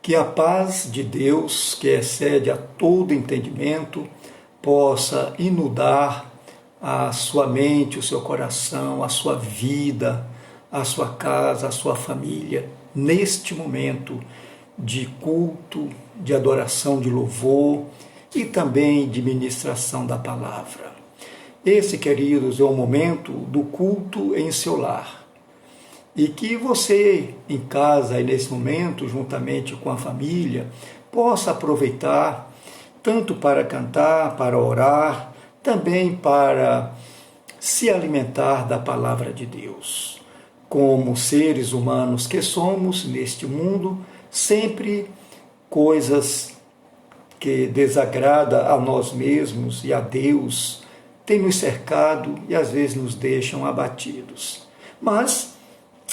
Que a paz de Deus, que excede a todo entendimento, possa inundar a sua mente, o seu coração, a sua vida, a sua casa, a sua família, neste momento de culto, de adoração, de louvor e também de ministração da palavra. Esse, queridos, é o momento do culto em seu lar. E que você, em casa e nesse momento, juntamente com a família, possa aproveitar tanto para cantar, para orar, também para se alimentar da palavra de Deus. Como seres humanos que somos neste mundo, sempre coisas que desagradam a nós mesmos e a Deus têm nos cercado e às vezes nos deixam abatidos. Mas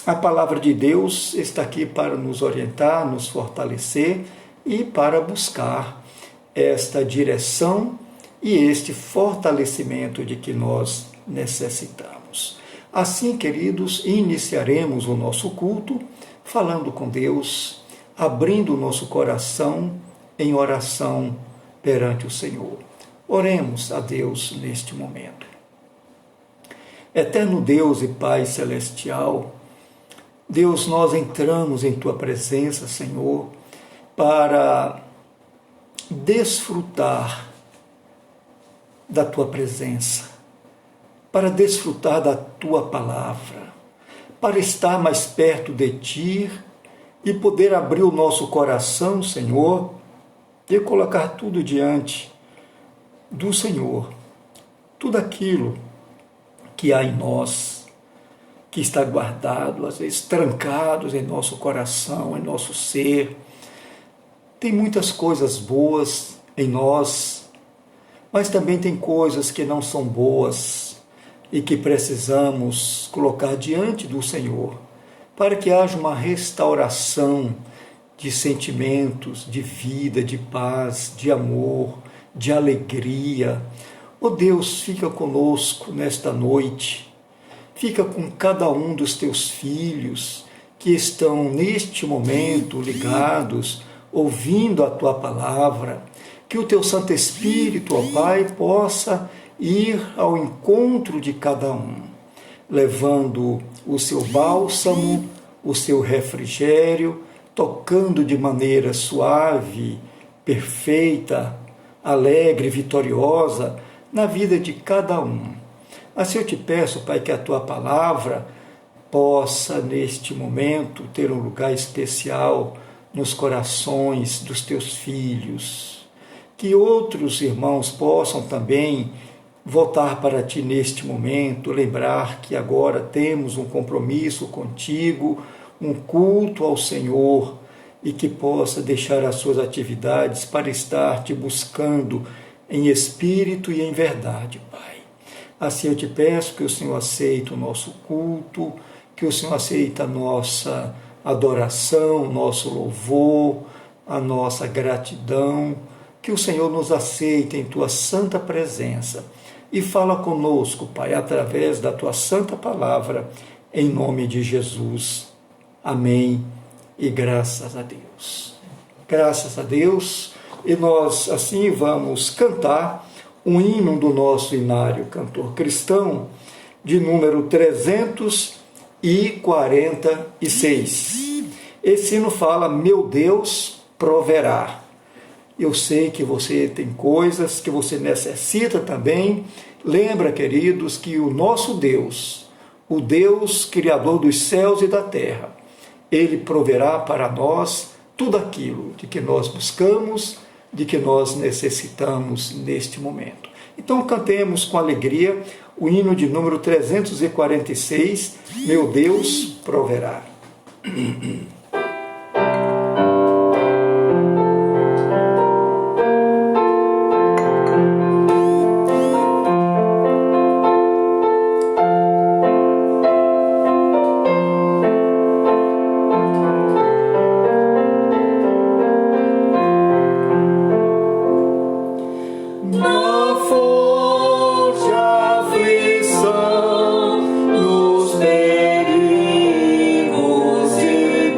a palavra de Deus está aqui para nos orientar, nos fortalecer e para buscar esta direção e este fortalecimento de que nós necessitamos. Assim, queridos, iniciaremos o nosso culto falando com Deus, abrindo o nosso coração em oração perante o Senhor. Oremos a Deus neste momento. Eterno Deus e Pai Celestial, Deus, nós entramos em Tua presença, Senhor, para desfrutar da Tua presença, para desfrutar da Tua palavra, para estar mais perto de Ti e poder abrir o nosso coração, Senhor, e colocar tudo diante do Senhor, tudo aquilo que há em nós, que está guardado, às vezes trancados em nosso coração, em nosso ser. Tem muitas coisas boas em nós, mas também tem coisas que não são boas e que precisamos colocar diante do Senhor, para que haja uma restauração de sentimentos, de vida, de paz, de amor, de alegria. Ó Deus, fica conosco nesta noite. Fica com cada um dos teus filhos que estão neste momento ligados, ouvindo a tua palavra. Que o teu Santo Espírito, ó Pai, possa ir ao encontro de cada um, levando o seu bálsamo, o seu refrigério, tocando de maneira suave, perfeita, alegre, vitoriosa na vida de cada um. Assim eu te peço, Pai, que a Tua palavra possa, neste momento, ter um lugar especial nos corações dos Teus filhos. Que outros irmãos possam também voltar para Ti neste momento, lembrar que agora temos um compromisso contigo, um culto ao Senhor, e que possa deixar as suas atividades para estar Te buscando em espírito e em verdade, Pai. Assim eu te peço que o Senhor aceite o nosso culto, que o Senhor aceite a nossa adoração, o nosso louvor, a nossa gratidão, que o Senhor nos aceite em Tua santa presença e fala conosco, Pai, através da Tua santa palavra, em nome de Jesus. Amém e graças a Deus. Graças a Deus, e nós assim vamos cantar um hino do nosso inário cantor cristão, de número 346. Esse hino fala: meu Deus proverá. Eu sei que você tem coisas que você necessita também. Lembra, queridos, que o nosso Deus, o Deus Criador dos céus e da terra, Ele proverá para nós tudo aquilo de que nós buscamos, de que nós necessitamos neste momento. Então cantemos com alegria o hino de número 346, meu Deus proverá. Nos perigos e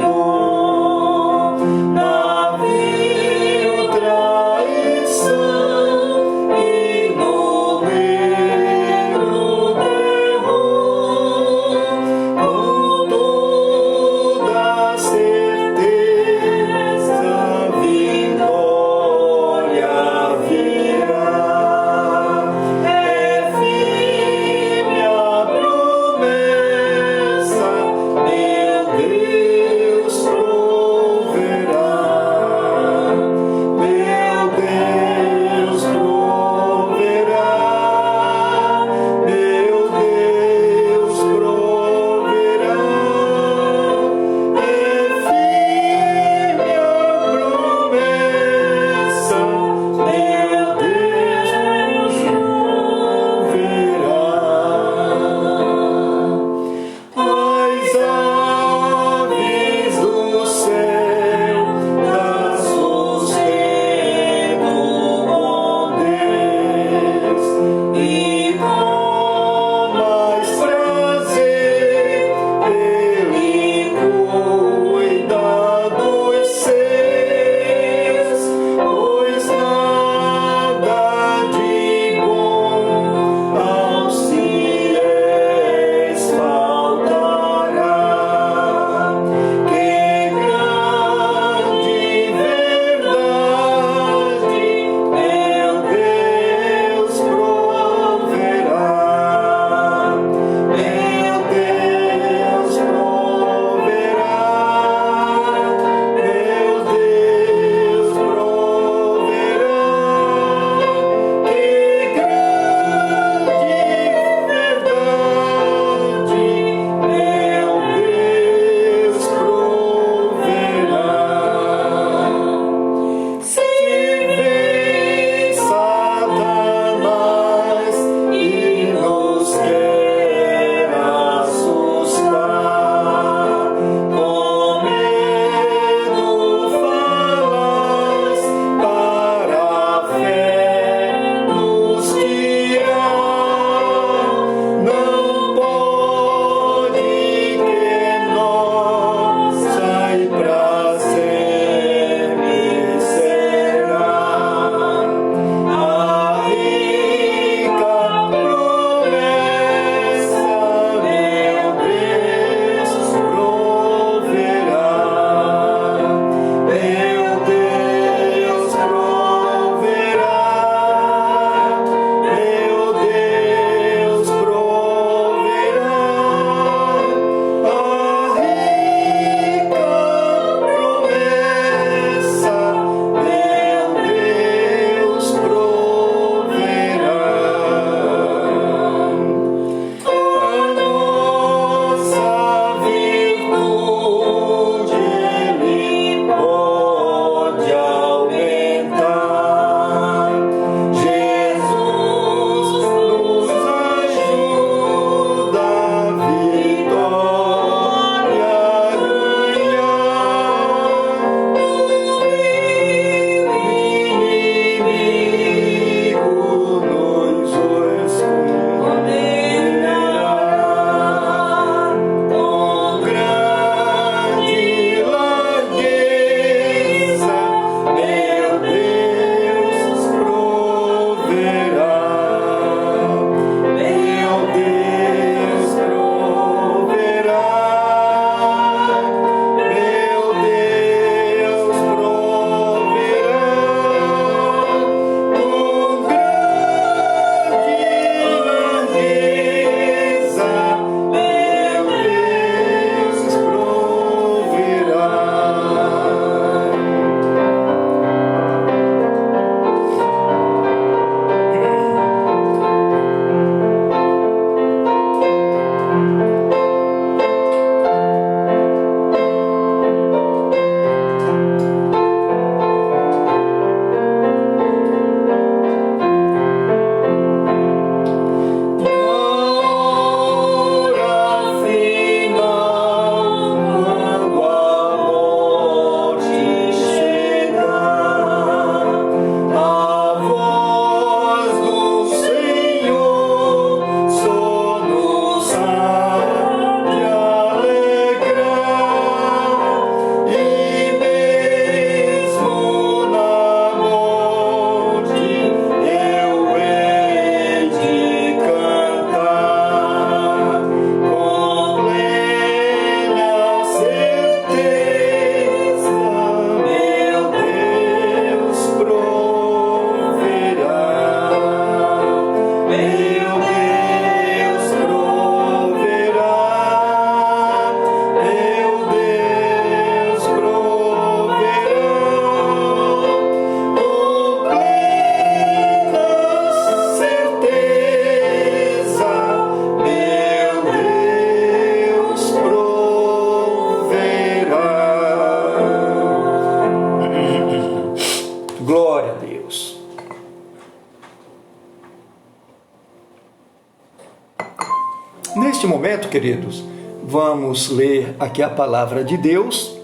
Neste momento, queridos, vamos ler aqui a palavra de Deus,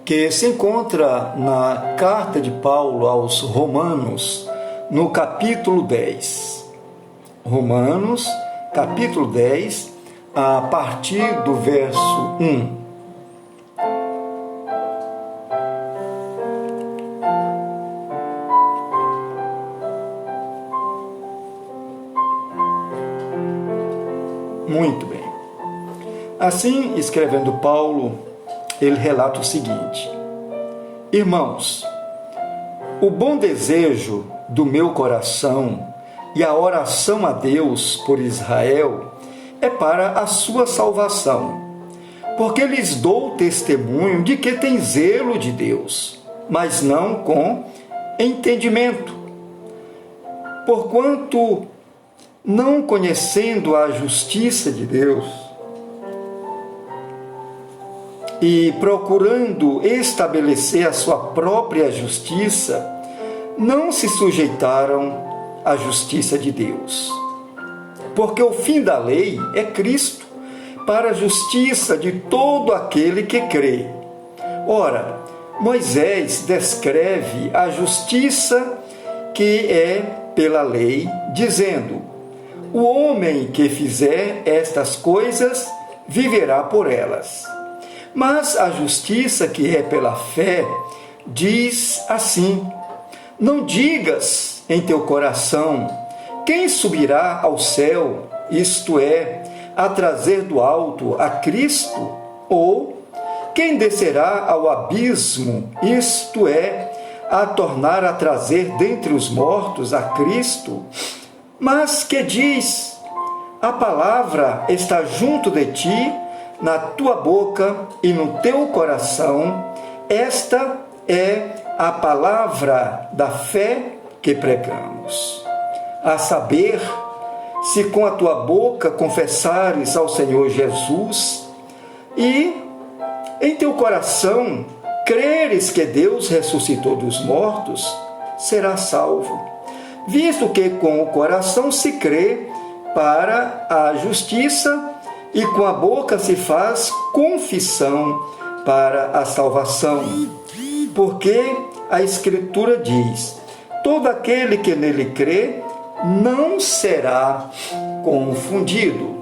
que se encontra na carta de Paulo aos Romanos, no capítulo 10. Romanos, capítulo 10, a partir do verso 1. Muito bem. Assim, escrevendo Paulo, ele relata o seguinte: Irmãos, o bom desejo do meu coração e a oração a Deus por Israel é para a sua salvação, porque lhes dou testemunho de que tem zelo de Deus, mas não com entendimento. Porquanto, não conhecendo a justiça de Deus e procurando estabelecer a sua própria justiça, não se sujeitaram à justiça de Deus. Porque o fim da lei é Cristo, para a justiça de todo aquele que crê. Ora, Moisés descreve a justiça que é pela lei, dizendo: o homem que fizer estas coisas viverá por elas. Mas a justiça que é pela fé diz assim: não digas em teu coração: quem subirá ao céu, isto é, a trazer do alto a Cristo? Ou quem descerá ao abismo, isto é, a tornar a trazer dentre os mortos a Cristo? Mas que diz: a palavra está junto de ti, na tua boca e no teu coração. Esta é a palavra da fé que pregamos. A saber, se com a tua boca confessares ao Senhor Jesus e em teu coração creres que Deus ressuscitou dos mortos, serás salvo. Visto que com o coração se crê para a justiça e com a boca se faz confissão para a salvação. Porque a Escritura diz: todo aquele que nele crê não será confundido.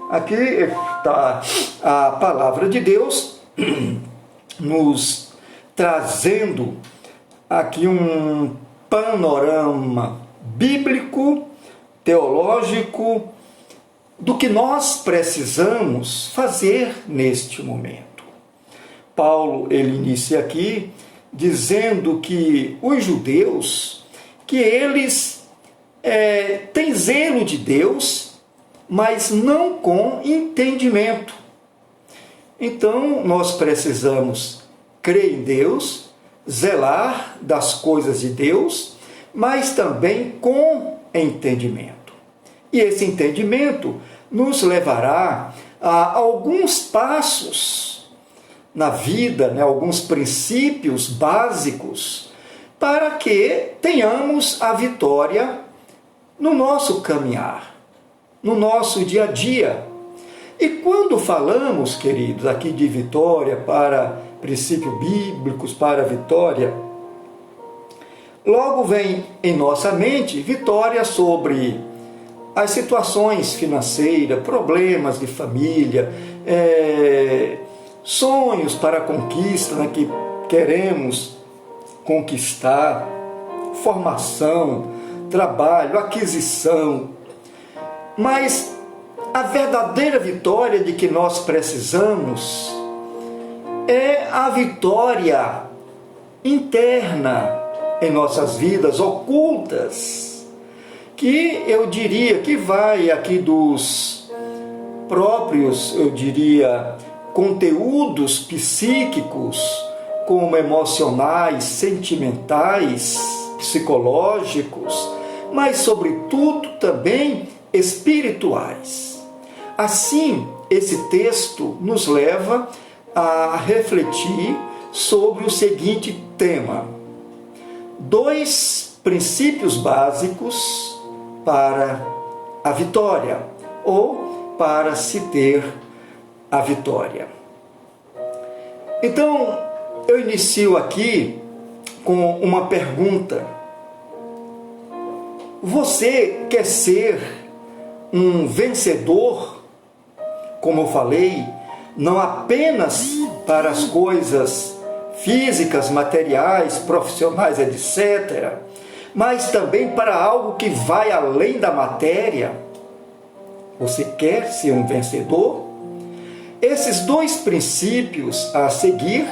Aqui está a palavra de Deus nos trazendo aqui um panorama bíblico, teológico, do que nós precisamos fazer neste momento. Paulo, ele inicia aqui dizendo que os judeus, que eles têm zelo de Deus, mas não com entendimento. Então, nós precisamos crer em Deus, zelar das coisas de Deus, mas também com entendimento. E esse entendimento nos levará a alguns passos na vida, alguns princípios básicos, para que tenhamos a vitória no nosso caminhar, no nosso dia a dia. E quando falamos, queridos, aqui de vitória para princípios bíblicos, para a vitória, logo vem em nossa mente vitória sobre as situações financeiras, problemas de família, sonhos para a conquista, que queremos conquistar, formação, trabalho, aquisição. Mas a verdadeira vitória de que nós precisamos é a vitória interna em nossas vidas, ocultas, que eu diria que vai aqui dos próprios, conteúdos psíquicos, como emocionais, sentimentais, psicológicos, mas sobretudo também espirituais. Assim, esse texto nos leva a refletir sobre o seguinte tema: 2 princípios básicos para a vitória, ou para se ter a vitória. Então, eu inicio aqui com uma pergunta. Você quer ser um vencedor, como eu falei, não apenas para as coisas físicas, materiais, profissionais, etc., mas também para algo que vai além da matéria? Você quer ser um vencedor? Esses dois princípios a seguir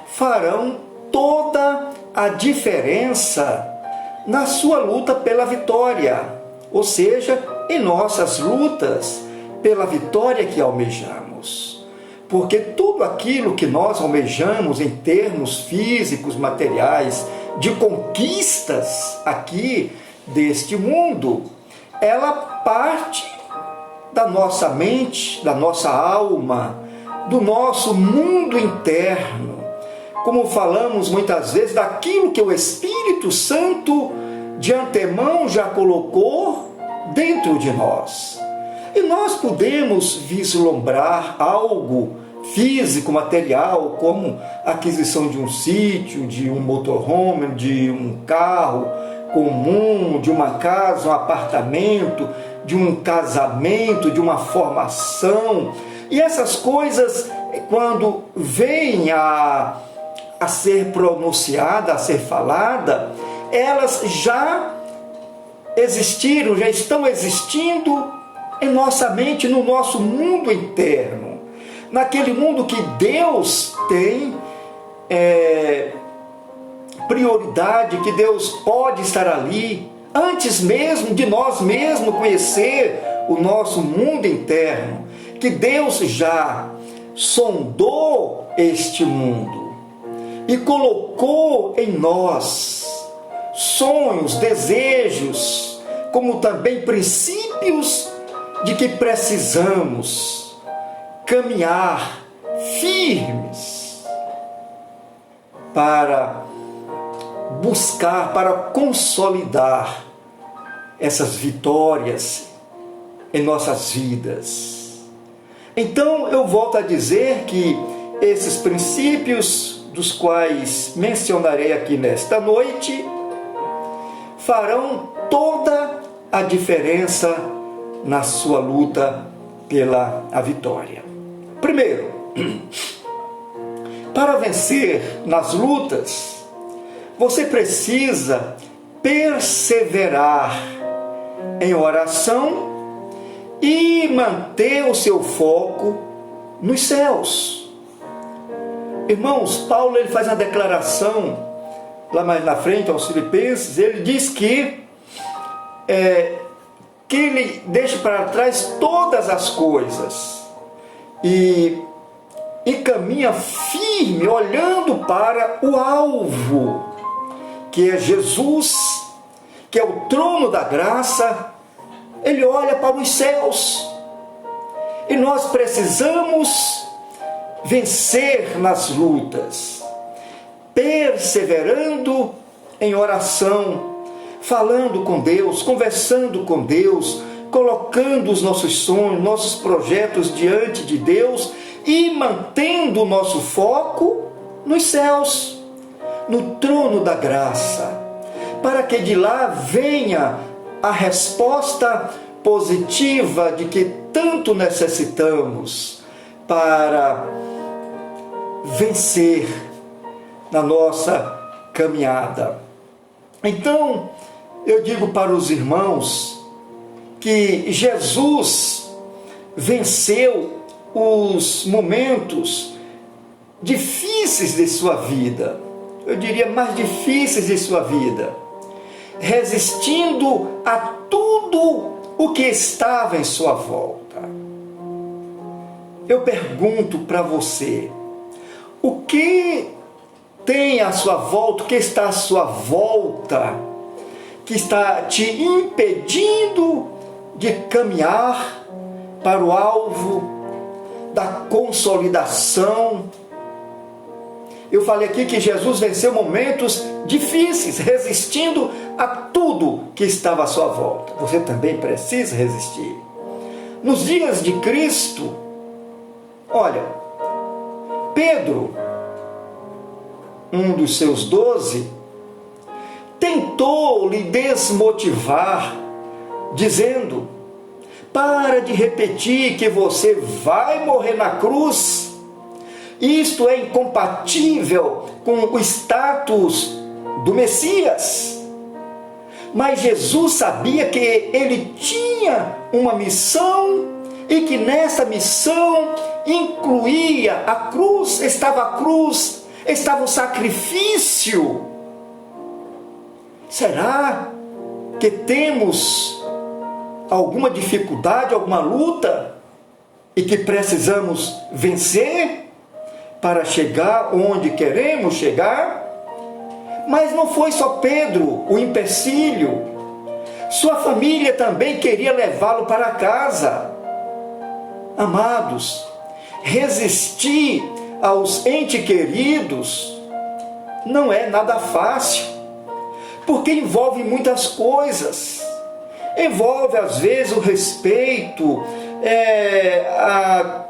farão toda a diferença na sua luta pela vitória, ou seja, em nossas lutas pela vitória que almejamos. Porque tudo aquilo que nós almejamos em termos físicos, materiais, de conquistas aqui deste mundo, ela parte da nossa mente, da nossa alma, do nosso mundo interno. Como falamos muitas vezes, daquilo que o Espírito Santo de antemão já colocou dentro de nós. E nós podemos vislumbrar algo físico, material, como a aquisição de um sítio, de um motorhome, de um carro comum, de uma casa, um apartamento, de um casamento, de uma formação. E essas coisas, quando vêm a ser pronunciada, a ser falada, elas já existiram, já estão existindo em nossa mente, no nosso mundo interno, naquele mundo que Deus tem prioridade, que Deus pode estar ali, antes mesmo de nós mesmos conhecer o nosso mundo interno, que Deus já sondou este mundo e colocou em nós sonhos, desejos, como também princípios de que precisamos caminhar firmes para buscar, para consolidar essas vitórias em nossas vidas. Então eu volto a dizer que esses princípios, dos quais mencionarei aqui nesta noite, farão toda a diferença na sua luta pela vitória. Primeiro, para vencer nas lutas, você precisa perseverar em oração e manter o seu foco nos céus. Irmãos, Paulo ele faz uma declaração lá mais na frente aos Filipenses. Ele diz que ele deixa para trás todas as coisas e caminha firme, olhando para o alvo, que é Jesus, que é o trono da graça. Ele olha para os céus. E nós precisamos vencer nas lutas, perseverando em oração, falando com Deus, conversando com Deus, colocando os nossos sonhos, nossos projetos diante de Deus e mantendo o nosso foco nos céus, no trono da graça, para que de lá venha a resposta positiva de que tanto necessitamos para vencer na nossa caminhada. Então, eu digo para os irmãos que Jesus venceu os momentos difíceis de sua vida, eu diria mais difíceis de sua vida, resistindo a tudo o que estava em sua volta. Eu pergunto para você, o que tem à sua volta, o que está à sua volta, que está te impedindo de caminhar para o alvo da consolidação? Eu falei aqui que Jesus venceu momentos difíceis, resistindo a tudo que estava à sua volta. Você também precisa resistir. nos dias de Cristo, olha, Pedro, um dos seus 12, tentou lhe desmotivar, dizendo: para de repetir que você vai morrer na cruz. Isto é incompatível com o status do Messias. Mas Jesus sabia que ele tinha uma missão e que nessa missão incluía a cruz, estava o sacrifício. Será que temos alguma dificuldade, alguma luta e que precisamos vencer para chegar onde queremos chegar? Mas não foi só Pedro o empecilho. Sua família também queria levá-lo para casa. Amados, resistir aos entes queridos não é nada fácil, porque envolve muitas coisas. Envolve às vezes o respeito, a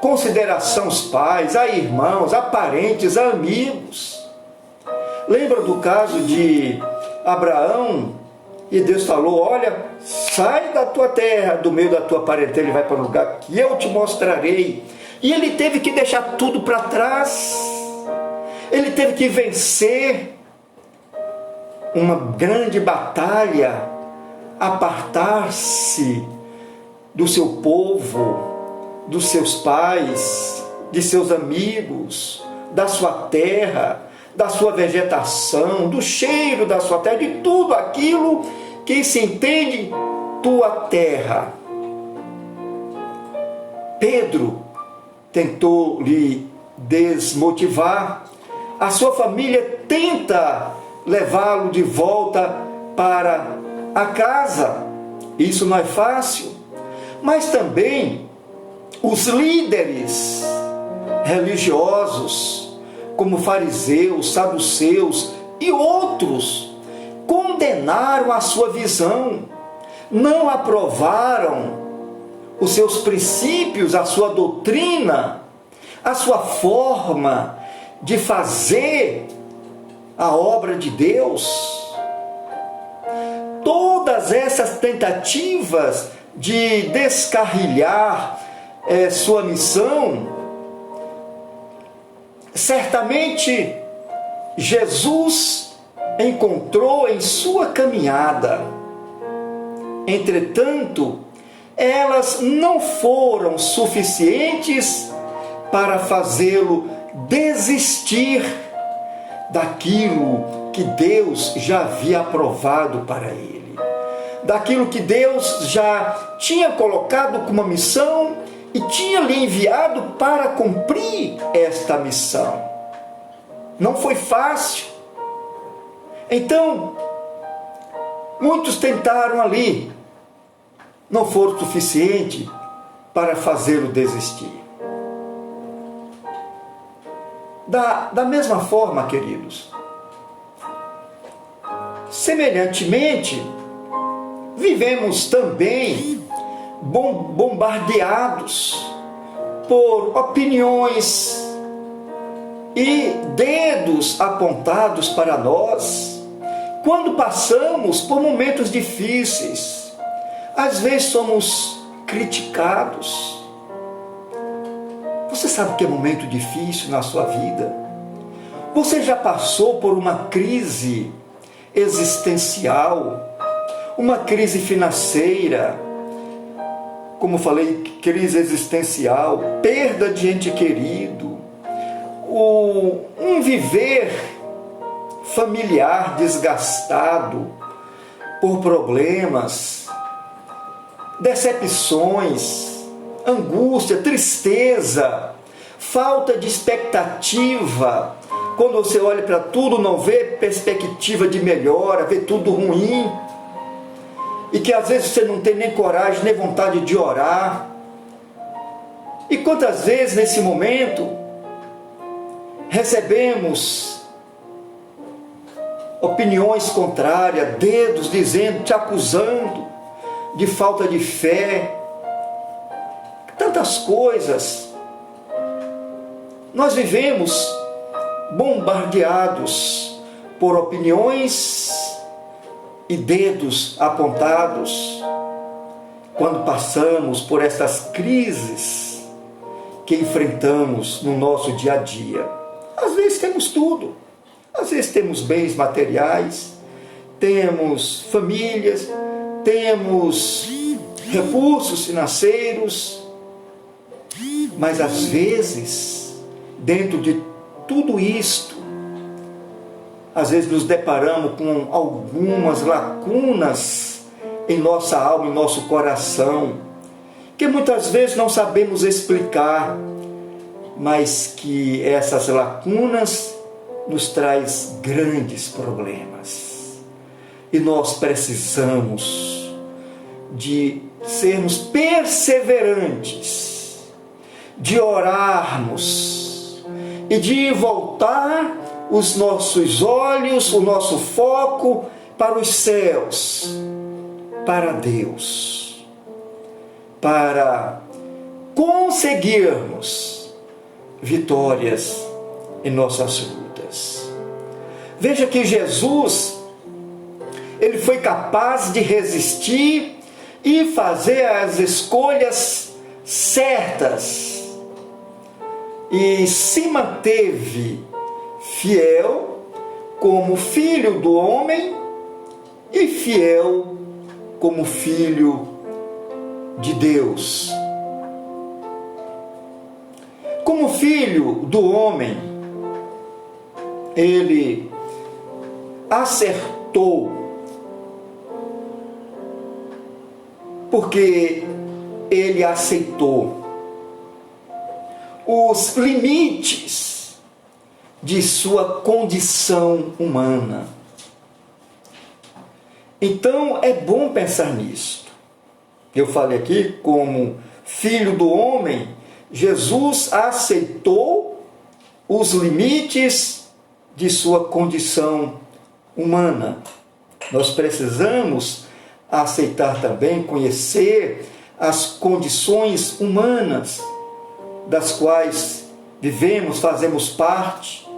consideração aos pais, a irmãos, a parentes, a amigos. Lembra do caso de Abraão? E Deus falou: olha, sai da tua terra, do meio da tua parentela, e vai para um lugar que eu te mostrarei. E ele teve que deixar tudo para trás. Ele teve que vencer uma grande batalha, apartar-se do seu povo, dos seus pais, de seus amigos, da sua terra, da sua vegetação, do cheiro da sua terra, de tudo aquilo que se entende tua terra. Pedro tentou lhe desmotivar, a sua família tenta levá-lo de volta para a casa. Isso não é fácil, mas também os líderes religiosos, como fariseus, saduceus e outros, condenaram a sua visão, não aprovaram os seus princípios, a sua doutrina, a sua forma de fazer a obra de Deus. Todas essas tentativas de descarrilhar sua missão, certamente Jesus encontrou em sua caminhada. Entretanto, elas não foram suficientes para fazê-lo desistir daquilo que Deus já havia aprovado para ele, daquilo que Deus já tinha colocado como missão e tinha lhe enviado para cumprir esta missão. Não foi fácil. Então, muitos tentaram ali, não foram suficiente para fazê-lo desistir. Da mesma forma, queridos, semelhantemente, vivemos também bombardeados por opiniões e dedos apontados para nós quando passamos por momentos difíceis. Às vezes somos criticados. Você sabe o que é momento difícil na sua vida? Você já passou por uma crise existencial, uma crise financeira, como falei, crise existencial, perda de ente querido, um viver familiar desgastado por problemas, decepções, angústia, tristeza, falta de expectativa. Quando você olha para tudo, não vê perspectiva de melhora, vê tudo ruim. E que às vezes você não tem nem coragem, nem vontade de orar. E quantas vezes nesse momento recebemos opiniões contrárias, dedos dizendo, te acusando, de falta de fé, tantas coisas. Nós vivemos bombardeados por opiniões e dedos apontados quando passamos por essas crises que enfrentamos no nosso dia a dia. Às vezes temos tudo, às vezes temos bens materiais, temos famílias, temos recursos financeiros, mas às vezes, dentro de tudo isto, às vezes nos deparamos com algumas lacunas em nossa alma, em nosso coração, que muitas vezes não sabemos explicar, mas que essas lacunas nos traz grandes problemas. E nós precisamos de sermos perseverantes, de orarmos e de voltar os nossos olhos, o nosso foco para os céus, para Deus, para conseguirmos vitórias em nossas lutas. Veja que Jesus, ele foi capaz de resistir e fazer as escolhas certas e se manteve fiel como filho do homem e fiel como filho de Deus. Como filho do homem, ele acertou, porque ele aceitou os limites de sua condição humana. Então é bom pensar nisso. Eu falei aqui, como filho do homem, Jesus aceitou os limites de sua condição humana. Nós precisamos aceitar também, conhecer as condições humanas das quais vivemos, fazemos parte.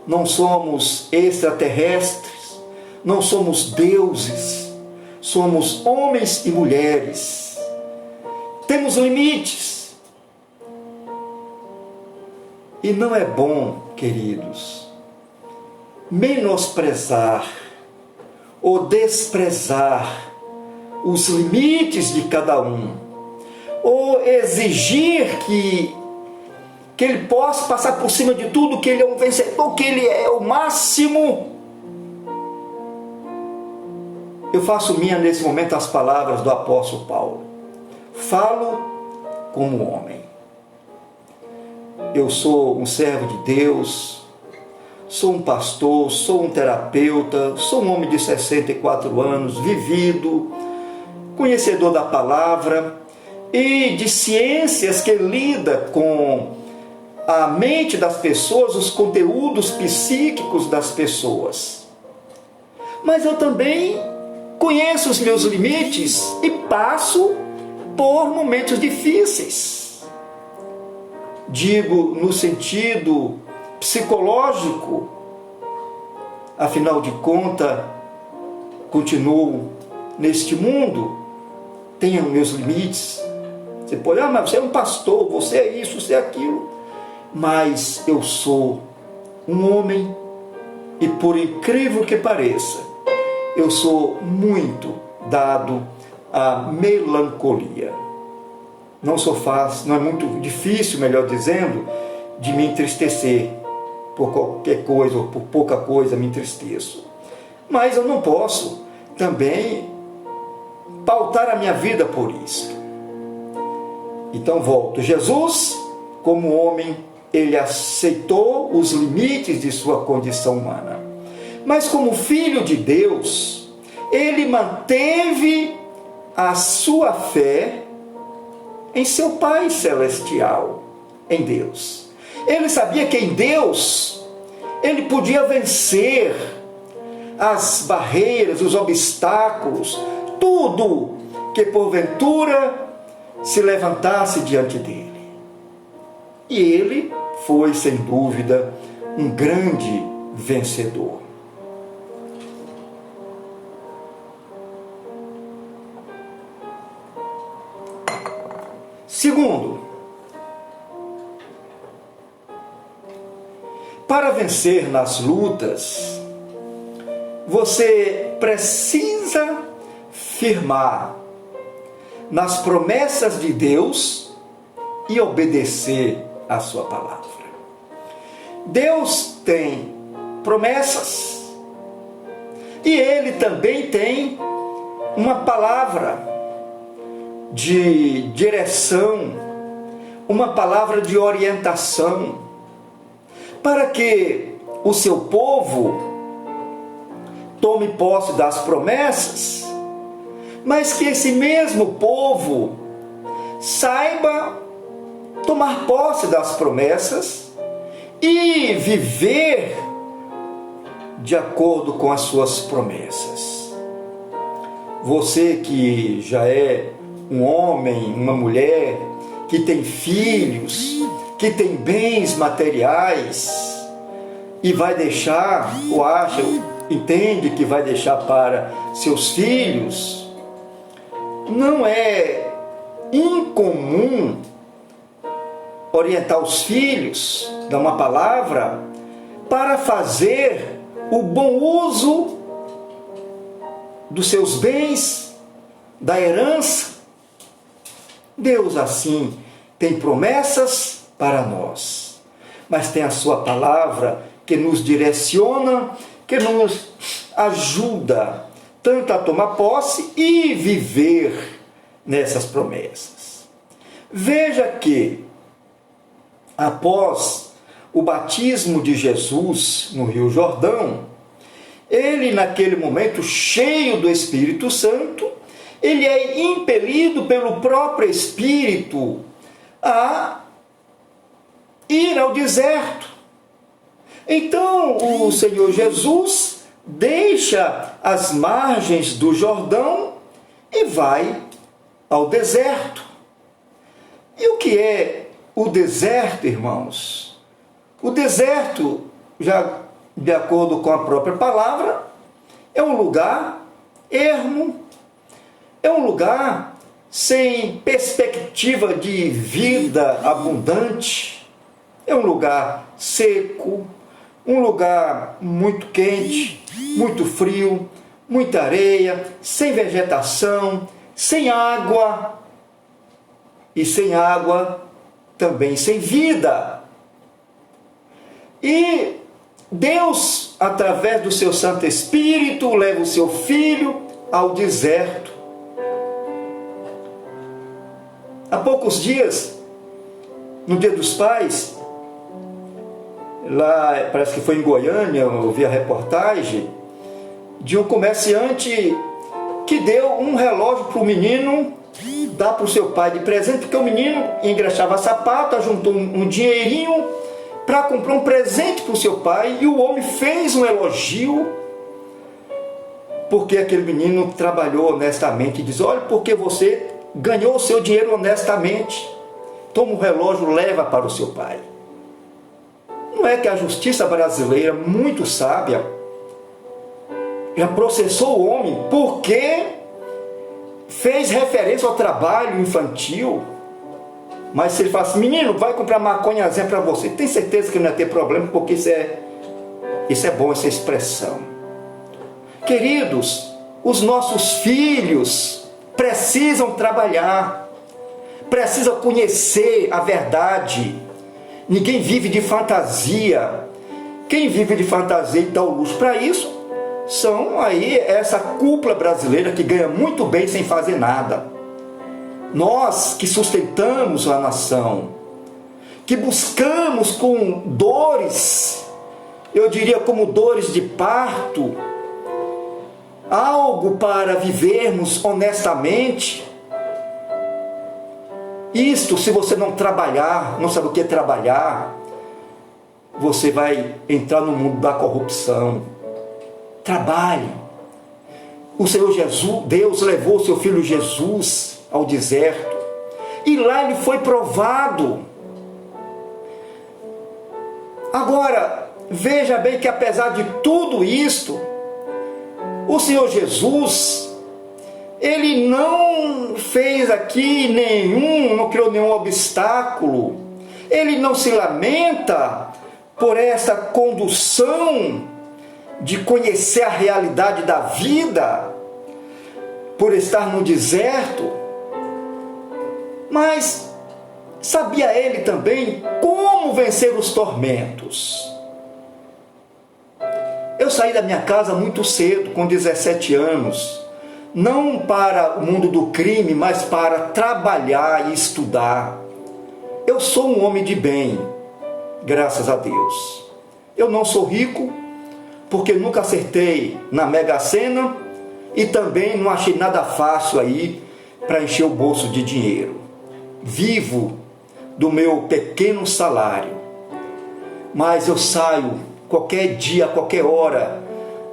Não somos extraterrestres, não somos deuses, somos homens e mulheres. Temos limites. E não é bom, queridos, menosprezar ou desprezar os limites de cada um, ou exigir que ele possa passar por cima de tudo, que ele é um vencedor, que ele é o máximo. Eu faço minha nesse momento as palavras do apóstolo Paulo. Falo como homem. Eu sou um servo de Deus, sou um pastor, sou um terapeuta, sou um homem de 64 anos, vivido, conhecedor da palavra e de ciências que lida com a mente das pessoas, os conteúdos psíquicos das pessoas. Mas eu também conheço os meus limites e passo por momentos difíceis. Digo no sentido psicológico, afinal de contas, continuo neste mundo, tenho meus limites. Você pode, mas você é um pastor, você é isso, você é aquilo. Mas eu sou um homem e, por incrível que pareça, eu sou muito dado à melancolia. Não sou fácil, não é muito difícil, melhor dizendo, de me entristecer por qualquer coisa ou por pouca coisa me entristeço. Mas eu não posso também pautar a minha vida por isso. Então volto. Jesus, como homem, ele aceitou os limites de sua condição humana. Mas como filho de Deus, ele manteve a sua fé em seu Pai Celestial, em Deus. Ele sabia que em Deus ele podia vencer as barreiras, os obstáculos, tudo que porventura se levantasse diante dele. E ele foi, sem dúvida, um grande vencedor. Segundo, para vencer nas lutas, você precisa firmar nas promessas de Deus e obedecer à sua palavra. Deus tem promessas e Ele também tem uma palavra de direção, uma palavra de orientação, para que o seu povo tome posse das promessas, mas que esse mesmo povo saiba tomar posse das promessas e viver de acordo com as suas promessas. Você que já é um homem, uma mulher, que tem filhos, que tem bens materiais e vai deixar, ou acha, entende que vai deixar para seus filhos, não é incomum orientar os filhos, dar uma palavra, para fazer o bom uso dos seus bens, da herança. Deus, assim, tem promessas para nós, mas tem a sua palavra que nos direciona, que nos ajuda tanto a tomar posse e viver nessas promessas. Veja que, após o batismo de Jesus no Rio Jordão, ele, naquele momento, cheio do Espírito Santo, ele é impelido pelo próprio Espírito a ir ao deserto. Então, o Senhor Jesus deixa as margens do Jordão e vai ao deserto. E o que é o deserto, irmãos? O deserto, já de acordo com a própria palavra, é um lugar ermo, é um lugar sem perspectiva de vida abundante, é um lugar seco, um lugar muito quente, muito frio, muita areia, sem vegetação, sem água, e sem água também sem vida. E Deus, através do seu Santo Espírito, leva o seu Filho ao deserto. Há poucos dias, no Dia dos Pais, lá, parece que foi em Goiânia, eu vi a reportagem de um comerciante que deu um relógio para o menino dar para o seu pai de presente, porque o menino engraxava sapato, juntou um dinheirinho para comprar um presente para o seu pai, e o homem fez um elogio, porque aquele menino trabalhou honestamente, e diz: olha, porque você ganhou o seu dinheiro honestamente, toma um relógio, leva para o seu pai. Não é que a justiça brasileira, muito sábia, já processou o homem porque fez referência ao trabalho infantil? Mas se ele fala assim: menino, vai comprar maconhazinha para você, tem certeza que não vai ter problema, porque isso é bom, essa expressão. Queridos, os nossos filhos precisam trabalhar, precisam conhecer a verdade. Ninguém vive de fantasia. Quem vive de fantasia e dá o luxo para isso são aí essa cúpula brasileira que ganha muito bem sem fazer nada. Nós que sustentamos a nação, que buscamos com dores, eu diria como dores de parto, algo para vivermos honestamente. Isto, se você não trabalhar, não sabe o que é trabalhar, você vai entrar no mundo da corrupção. Trabalhe, o Senhor Jesus, Deus levou o seu filho Jesus ao deserto, e lá ele foi provado. Agora, veja bem que apesar de tudo isto, o Senhor Jesus, ele não fez aqui não criou nenhum obstáculo, ele não se lamenta por essa condução de conhecer a realidade da vida, por estar no deserto, mas sabia ele também como vencer os tormentos. Eu saí da minha casa muito cedo, com 17 anos, não para o mundo do crime, mas para trabalhar e estudar. Eu sou um homem de bem, graças a Deus. Eu não sou rico, porque nunca acertei na Mega Sena e também não achei nada fácil aí para encher o bolso de dinheiro. Vivo do meu pequeno salário, mas eu saio qualquer dia, qualquer hora,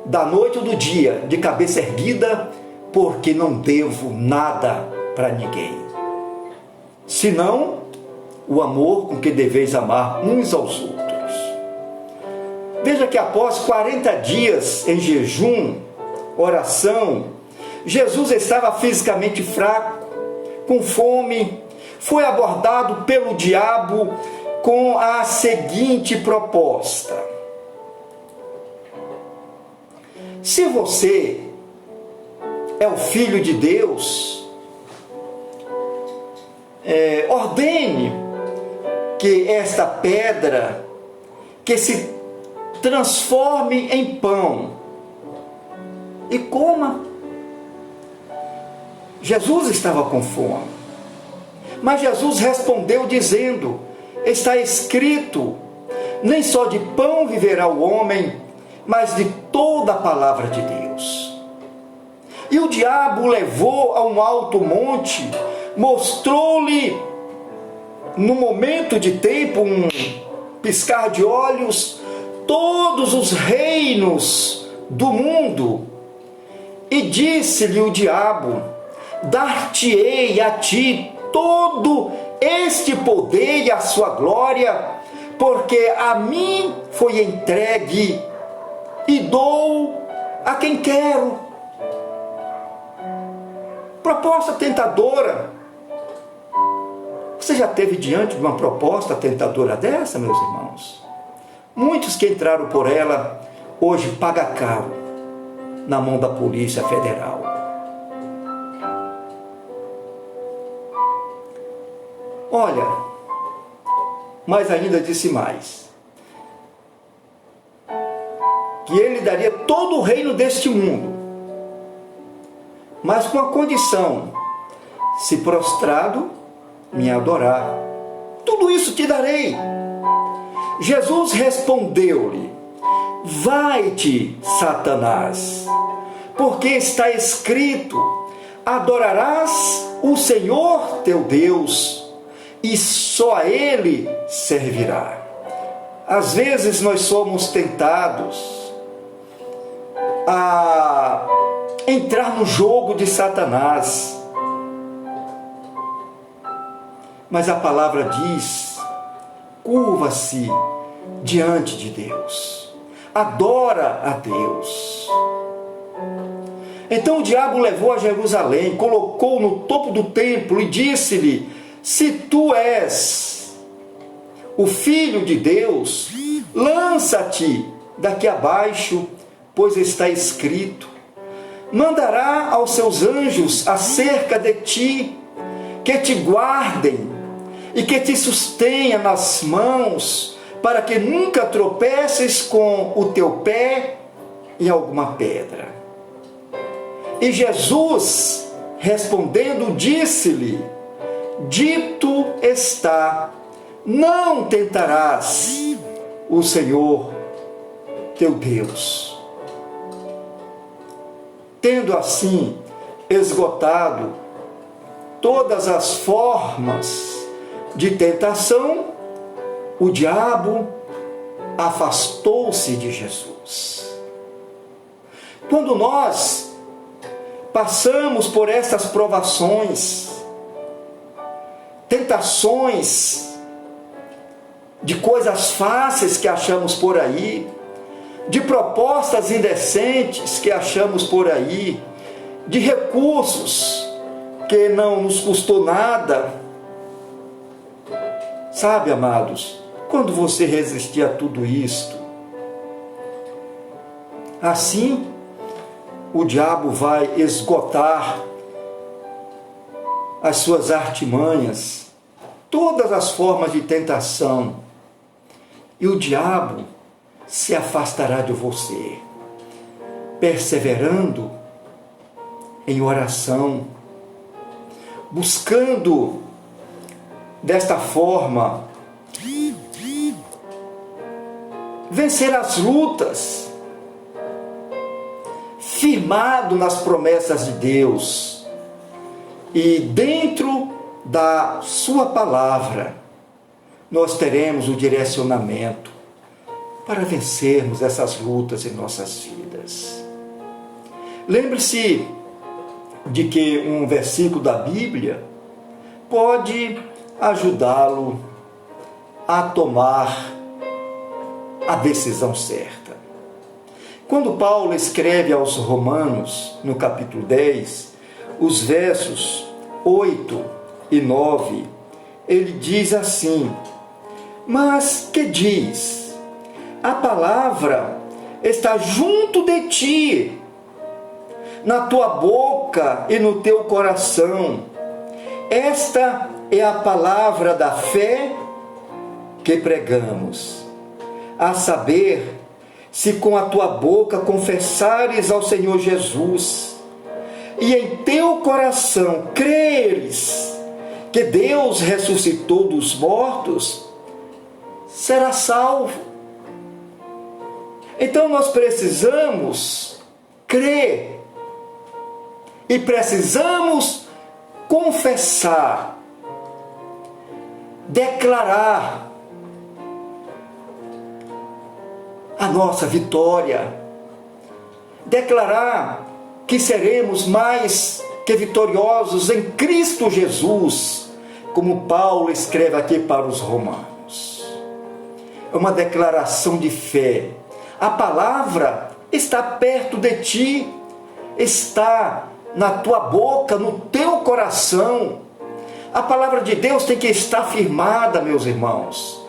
da noite ou do dia, de cabeça erguida, porque não devo nada para ninguém, senão o amor com que deveis amar uns aos outros. Veja que após 40 dias em jejum, oração, Jesus estava fisicamente fraco, com fome, foi abordado pelo diabo com a seguinte proposta: se você é o Filho de Deus, ordene que esta pedra que se transforme em pão e coma. Jesus estava com fome, mas Jesus respondeu dizendo: está escrito, nem só de pão viverá o homem, mas de toda a palavra de Deus. E o diabo o levou a um alto monte, mostrou-lhe, no momento de tempo, um piscar de olhos, todos os reinos do mundo, e disse-lhe o diabo: dar-te-ei a ti todo este poder e a sua glória, porque a mim foi entregue e dou a quem quero. Proposta tentadora. Você já esteve diante de uma proposta tentadora dessa, meus irmãos? Muitos que entraram por ela hoje pagam caro na mão da Polícia Federal. Olha, mas ainda disse mais: que ele daria todo o reino deste mundo, mas com a condição: se prostrado me adorar, tudo isso te darei. Jesus respondeu-lhe: vai-te, Satanás, porque está escrito: adorarás o Senhor teu Deus, e só a Ele servirá. Às vezes nós somos tentados a entrar no jogo de Satanás, mas a palavra diz: curva-se diante de Deus, adora a Deus. Então o diabo levou a Jerusalém, colocou no topo do templo e disse-lhe: se tu és o Filho de Deus, lança-te daqui abaixo, pois está escrito: mandará aos seus anjos acerca de ti, que te guardem e que te sustenha nas mãos, para que nunca tropeces com o teu pé em alguma pedra. E Jesus, respondendo, disse-lhe: dito está, não tentarás o Senhor teu Deus. Tendo assim esgotado todas as formas de tentação, o diabo afastou-se de Jesus. Quando nós passamos por estas provações, tentações de coisas fáceis que achamos por aí, de propostas indecentes que achamos por aí, de recursos que não nos custou nada. Sabe, amados, quando você resistir a tudo isto, assim o diabo vai esgotar as suas artimanhas, todas as formas de tentação, e o diabo se afastará de você, perseverando em oração, buscando desta forma vencer as lutas, firmado nas promessas de Deus e dentro da sua palavra, nós teremos o direcionamento para vencermos essas lutas em nossas vidas. Lembre-se de que um versículo da Bíblia pode ajudá-lo a tomar a decisão certa. Quando Paulo escreve aos Romanos, no capítulo 10, os versos 8 e 9, ele diz assim: mas que diz? A palavra está junto de ti, na tua boca e no teu coração. Esta é a palavra da fé que pregamos, a saber, se com a tua boca confessares ao Senhor Jesus, e em teu coração creres que Deus ressuscitou dos mortos, serás salvo. Então nós precisamos crer e precisamos confessar, declarar a nossa vitória, declarar que seremos mais que vitoriosos em Cristo Jesus, como Paulo escreve aqui para os Romanos. É uma declaração de fé. A palavra está perto de ti, está na tua boca, no teu coração. A palavra de Deus tem que estar firmada, meus irmãos,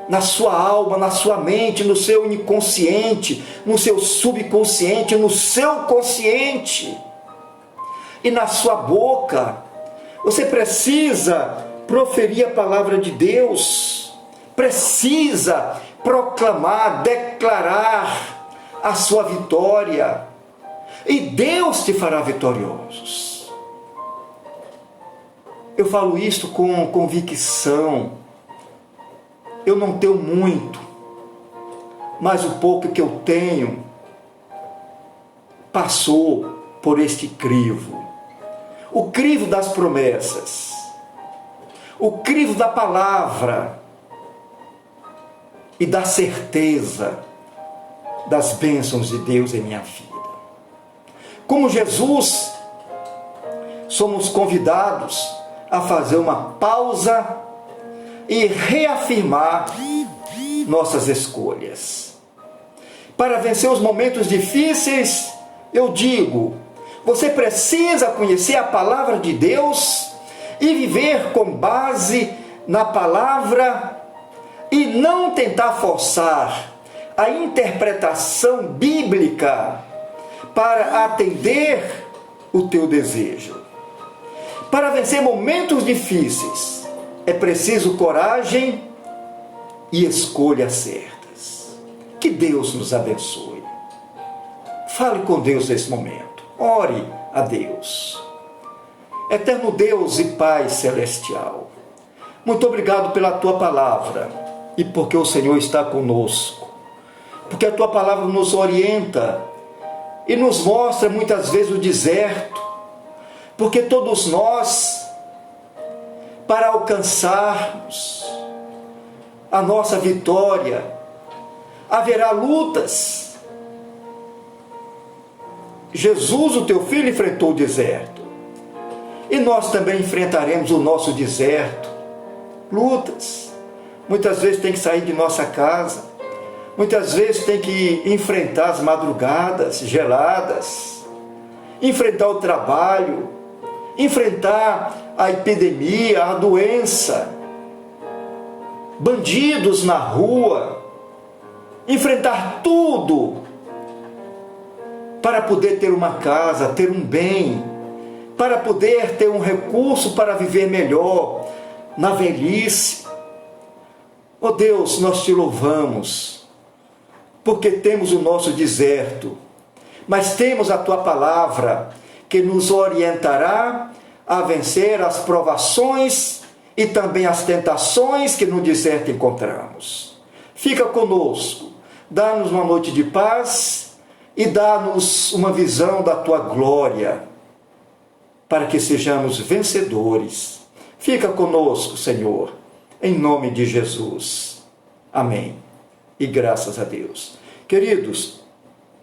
na sua alma, na sua mente, no seu inconsciente, no seu subconsciente, no seu consciente e na sua boca. Você precisa proferir a palavra de Deus, precisa proclamar, declarar a sua vitória, e Deus te fará vitoriosos. Eu falo isto com convicção. Eu não tenho muito, mas o pouco que eu tenho passou por este crivo. O crivo das promessas, o crivo da palavra e da certeza das bênçãos de Deus em minha vida. Como Jesus, somos convidados a fazer uma pausa e reafirmar nossas escolhas. Para vencer os momentos difíceis, eu digo, você precisa conhecer a palavra de Deus e viver com base na palavra e não tentar forçar a interpretação bíblica para atender o teu desejo. Para vencer momentos difíceis, é preciso coragem e escolhas certas. Que Deus nos abençoe. Fale com Deus nesse momento. Ore a Deus. Eterno Deus e Pai Celestial, muito obrigado pela Tua palavra e porque o Senhor está conosco. Porque a Tua palavra nos orienta e nos mostra muitas vezes o deserto. Porque todos nós, para alcançarmos a nossa vitória, haverá lutas. Jesus, o teu filho, enfrentou o deserto. E nós também enfrentaremos o nosso deserto. Lutas. Muitas vezes tem que sair de nossa casa. Muitas vezes tem que enfrentar as madrugadas geladas. Enfrentar o trabalho. Enfrentar a epidemia, a doença. Bandidos na rua. Enfrentar tudo para poder ter uma casa, ter um bem, para poder ter um recurso para viver melhor na velhice. Oh Deus, nós te louvamos, porque temos o nosso deserto, mas temos a tua palavra que nos orientará a vencer as provações e também as tentações que no deserto encontramos. Fica conosco, dá-nos uma noite de paz e dá-nos uma visão da tua glória, para que sejamos vencedores. Fica conosco, Senhor, em nome de Jesus. Amém. E graças a Deus. Queridos,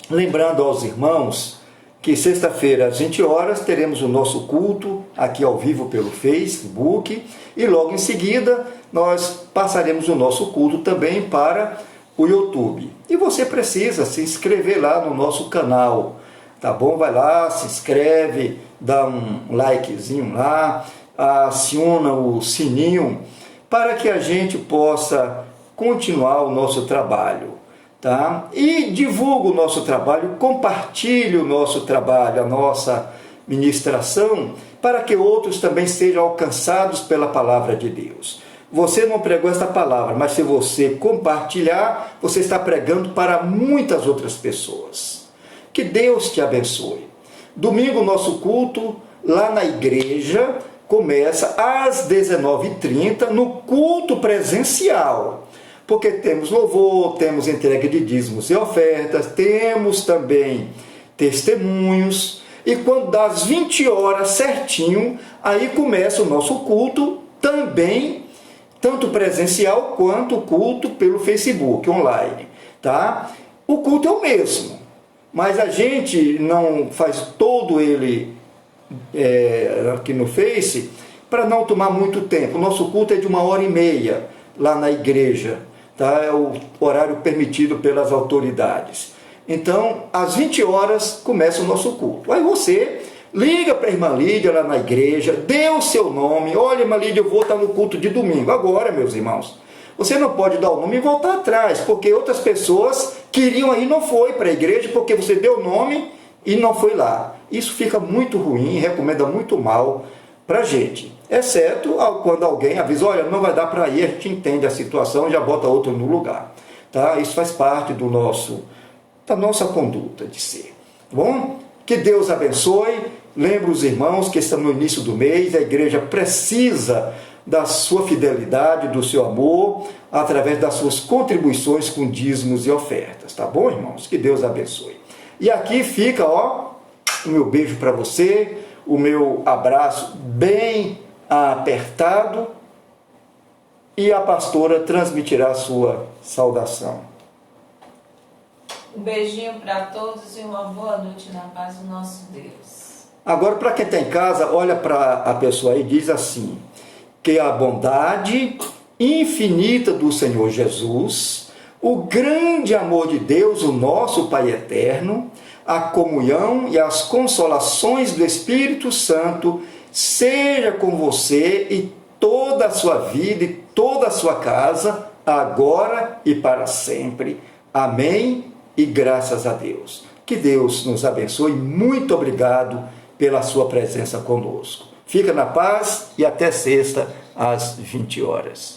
lembrando aos irmãos que sexta-feira às 20 horas teremos o nosso culto aqui ao vivo pelo Facebook e logo em seguida nós passaremos o nosso culto também para o YouTube. E você precisa se inscrever lá no nosso canal, tá bom? Vai lá, se inscreve, dá um likezinho lá, aciona o sininho para que a gente possa continuar o nosso trabalho, tá? E divulga o nosso trabalho, compartilhe o nosso trabalho, a nossa ministração, para que outros também sejam alcançados pela palavra de Deus. Você não pregou esta palavra, mas se você compartilhar, você está pregando para muitas outras pessoas. Que Deus te abençoe. Domingo, nosso culto lá na igreja começa às 19h30 no culto presencial. Porque temos louvor, temos entrega de dízimos e ofertas, temos também testemunhos. E quando dá às 20 horas certinho, aí começa o nosso culto também, tanto presencial quanto o culto pelo Facebook, online, tá? O culto é o mesmo, mas a gente não faz todo ele aqui no Face para não tomar muito tempo. O nosso culto é de 1h30 lá na igreja, tá? É o horário permitido pelas autoridades. Então, às 20 horas começa o nosso culto. Aí você liga para a irmã Lídia lá na igreja, dê o seu nome. Olha, irmã Lídia, eu vou estar no culto de domingo. Agora, meus irmãos, você não pode dar o nome e voltar atrás, porque outras pessoas queriam ir e não foi para a igreja porque você deu o nome e não foi lá. Isso fica muito ruim, recomenda muito mal para a gente. Exceto quando alguém avisa, olha, não vai dar para ir, a gente entende a situação e já bota outro no lugar. Tá? Isso faz parte da nossa conduta de ser. Tá bom? Que Deus abençoe. Lembro os irmãos que estão no início do mês, a igreja precisa da sua fidelidade, do seu amor, através das suas contribuições com dízimos e ofertas. Tá bom, irmãos? Que Deus abençoe. E aqui fica, ó, o meu beijo para você, o meu abraço bem apertado, e a pastora transmitirá a sua saudação. Um beijinho para todos e uma boa noite na paz do nosso Deus. Agora, para quem está em casa, olha para a pessoa aí e diz assim: que a bondade infinita do Senhor Jesus, o grande amor de Deus, o nosso Pai eterno, a comunhão e as consolações do Espírito Santo seja com você e toda a sua vida e toda a sua casa, agora e para sempre. Amém e graças a Deus. Que Deus nos abençoe. Muito obrigado pela sua presença conosco. Fica na paz e até sexta às 20 horas.